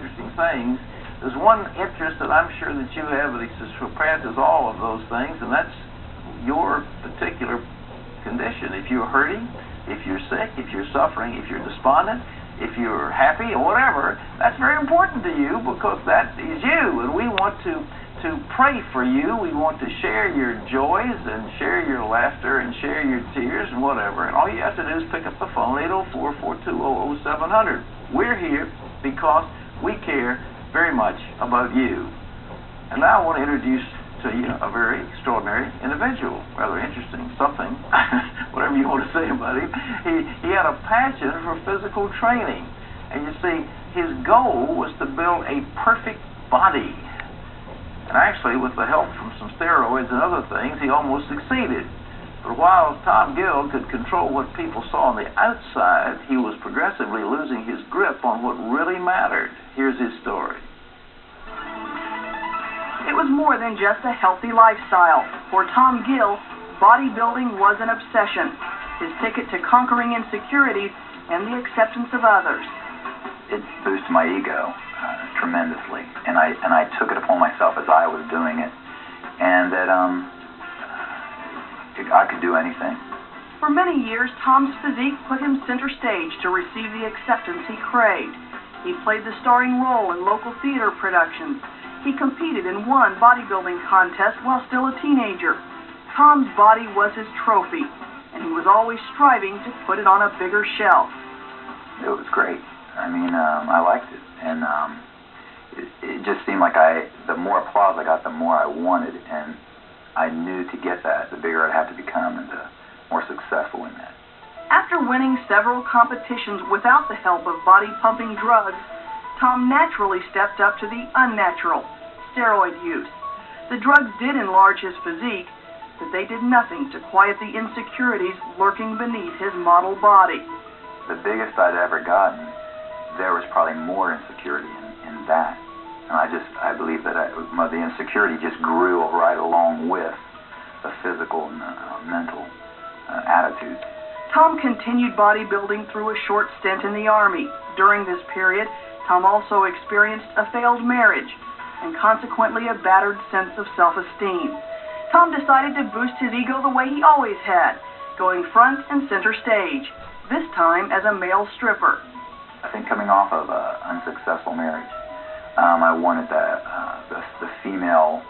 interesting things. There's one interest that I'm sure that you have that surpasses all of those things, and that's your particular condition. If you're hurting, if you're sick, if you're suffering, if you're despondent, if you're happy or whatever, that's very important to you because that is you, and we want to pray for you. We want to share your joys and share your laughter and share your tears and whatever, and all you have to do is pick up the phone, 804-420-0700. We're here because we care very much about you. And now I want to introduce to you a very extraordinary individual, rather interesting, something, whatever you want to say about him. He had a passion for physical training. And you see, his goal was to build a perfect body. And actually, with the help from some steroids and other things, he almost succeeded. But while Tom Gill could control what people saw on the outside, he was progressively losing his grip on what really mattered. Here's his story. It was more than just a healthy lifestyle. For Tom Gill, bodybuilding was an obsession, his ticket to conquering insecurities and the acceptance of others. It boosted my ego tremendously, and I took it upon myself as I was doing it, and that I could do anything. For many years, Tom's physique put him center stage to receive the acceptance he craved. He played the starring role in local theater productions. He competed and won bodybuilding contests while still a teenager. Tom's body was his trophy, and he was always striving to put it on a bigger shelf. It was great. I mean, I liked it, and it just seemed like the more applause I got, the more I wanted, and I knew to get that, the bigger I'd have to become and the more successful in that. After winning several competitions without the help of body-pumping drugs, Tom naturally stepped up to the unnatural, steroid use. The drugs did enlarge his physique, but they did nothing to quiet the insecurities lurking beneath his model body. The biggest I'd ever gotten, there was probably more insecurity in that. And I believe that the insecurity just grew right along with the physical and mental attitude. Tom continued bodybuilding through a short stint in the Army. During this period, Tom also experienced a failed marriage and consequently a battered sense of self-esteem. Tom decided to boost his ego the way he always had, going front and center stage, this time as a male stripper. I think coming off of an unsuccessful marriage, I wanted the female,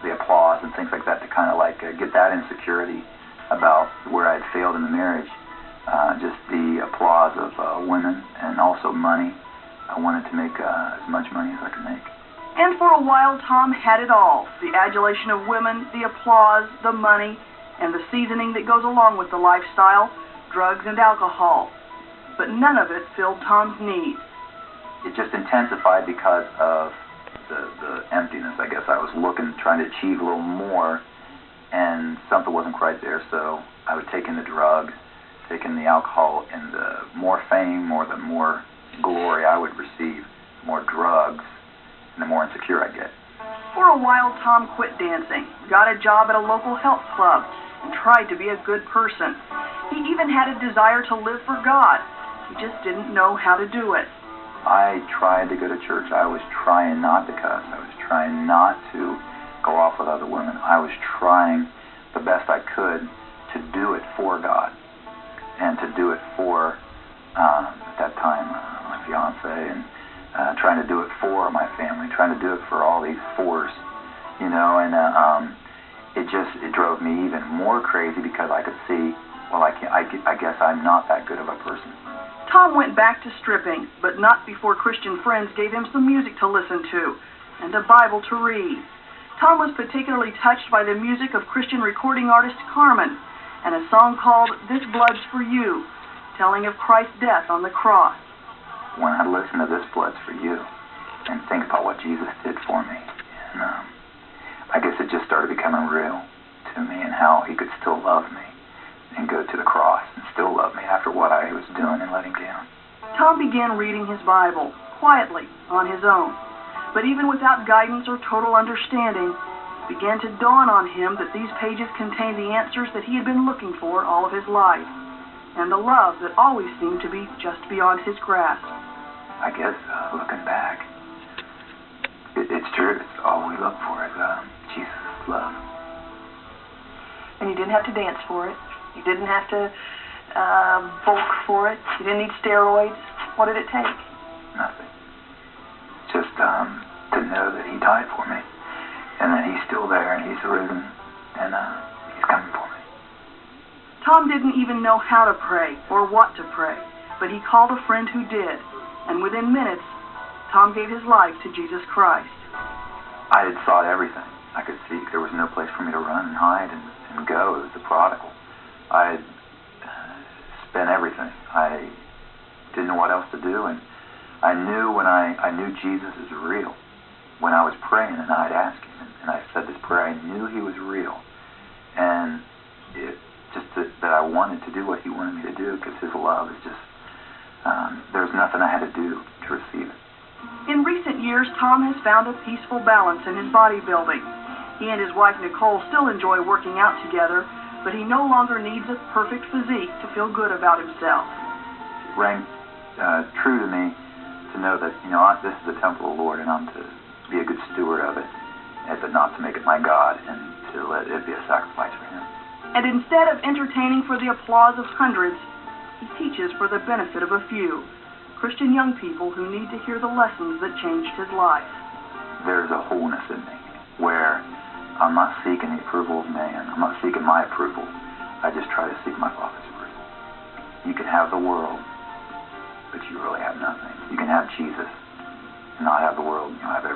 the applause and things like that to kind of get that insecurity about where I'd failed in the marriage. Just the applause of women and also money. I wanted to make as much money as I could make. And for a while, Tom had it all. The adulation of women, the applause, the money, and the seasoning that goes along with the lifestyle, drugs and alcohol. But none of it filled Tom's needs. It just intensified because of the emptiness, I guess. I was trying to achieve a little more, and something wasn't quite there, so I would take in the drugs, take in the alcohol, and the more fame or the more glory I would receive, the more drugs, and the more insecure I'd get. For a while, Tom quit dancing, got a job at a local health club, and tried to be a good person. He even had a desire to live for God. He just didn't know how to do it. I tried to go to church. I was trying not to cuss. I was trying not to go off with other women. I was trying the best I could to do it for God and to do it for, at that time, my fiance, and trying to do it for my family, trying to do it for all these fours, and it drove me even more crazy because I could see, well, I guess I'm not that good of a person. Tom went back to stripping, but not before Christian friends gave him some music to listen to and a Bible to read. Tom was particularly touched by the music of Christian recording artist Carmen and a song called This Blood's for You, telling of Christ's death on the cross. When I listen to This Blood's for You and think about what Jesus did for me, and I guess it just started becoming real to me and how he could still love me and go to the cross and still love me after what I was doing and letting down. Tom began reading his Bible, quietly, on his own. But even without guidance or total understanding, it began to dawn on him that these pages contained the answers that he had been looking for all of his life, and the love that always seemed to be just beyond his grasp. I guess looking back, it's true. It's all we look for is Jesus' love. And you didn't have to dance for it. You didn't have to bulk for it. You didn't need steroids. What did it take? Nothing. Just to know that he died for me, and that he's still there, and he's risen, and he's coming for me. Tom didn't even know how to pray or what to pray, but he called a friend who did, and within minutes, Tom gave his life to Jesus Christ. I had sought everything I could seek. There was no place for me to run and hide and go. It was the prodigal. I had spent everything. I didn't know what else to do, and I knew when I knew Jesus is real. When I was praying and I'd ask him, and I said this prayer, I knew he was real, and it just that I wanted to do what he wanted me to do, because his love is just there was nothing I had to do to receive it. In recent years, Tom has found a peaceful balance in his bodybuilding. He and his wife Nicole still enjoy working out together, but he no longer needs a perfect physique to feel good about himself. It rang true to me to know that, this is the temple of the Lord, and I'm to be a good steward of it, but not to make it my God, and to let it be a sacrifice for him. And instead of entertaining for the applause of hundreds, he teaches for the benefit of a few, Christian young people who need to hear the lessons that changed his life. There's a wholeness in me where I'm not seeking the approval of man. I'm not seeking my approval. I just try to seek my Father's approval. You can have the world, but you really have nothing. You can have Jesus and not have the world, and you'll have everything.